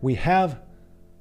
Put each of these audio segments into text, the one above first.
we have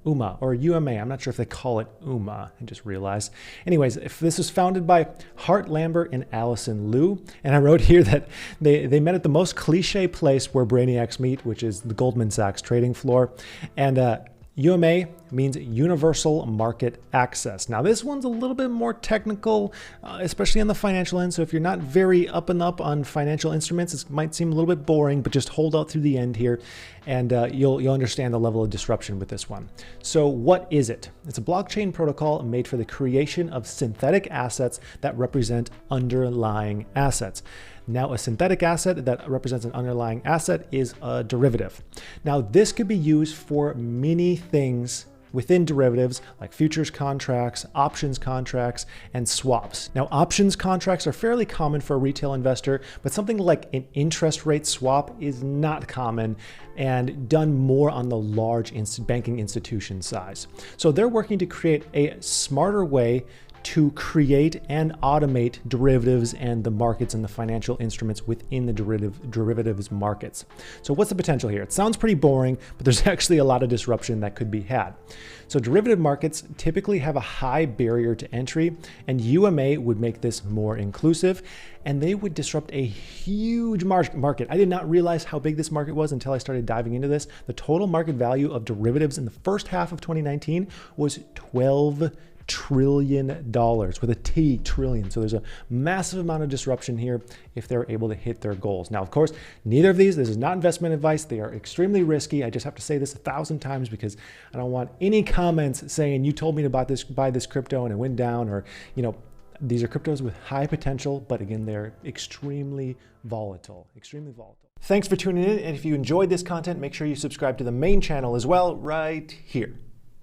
UMA or UMA. I'm not sure if they call it UMA. I just realized. Anyways, if this was founded by Hart Lambert and Allison Liu, and I wrote here that they met at the most cliche place where brainiacs meet, which is the Goldman Sachs trading floor, and UMA means Universal Market Access. Now this one's a little bit more technical, especially on the financial end. So if you're not very up and up on financial instruments, it might seem a little bit boring, but just hold out through the end here and you'll understand the level of disruption with this one. So what is it? It's a blockchain protocol made for the creation of synthetic assets that represent underlying assets. Now, a synthetic asset that represents an underlying asset is a derivative. Now, this could be used for many things within derivatives like futures contracts, options contracts, and swaps. Now, options contracts are fairly common for a retail investor, but something like an interest rate swap is not common and done more on the large banking institution size. So they're working to create a smarter way to create and automate derivatives and the markets and the financial instruments within the derivatives markets. So what's the potential here? It sounds pretty boring, but there's actually a lot of disruption that could be had. So derivative markets typically have a high barrier to entry, and UMA would make this more inclusive, and they would disrupt a huge market. I did not realize how big this market was until I started diving into this. The total market value of derivatives in the first half of 2019 was $12 trillion with a T, trillion. So there's a massive amount of disruption here if they're able to hit their goals. Now, of course, neither of these, this is not investment advice. They are extremely risky. I just have to say this 1,000 times because I don't want any comments saying you told me to buy this crypto and it went down, or, you know, these are cryptos with high potential, but again, they're extremely volatile, Thanks for tuning in. And if you enjoyed this content, make sure you subscribe to the main channel as well right here.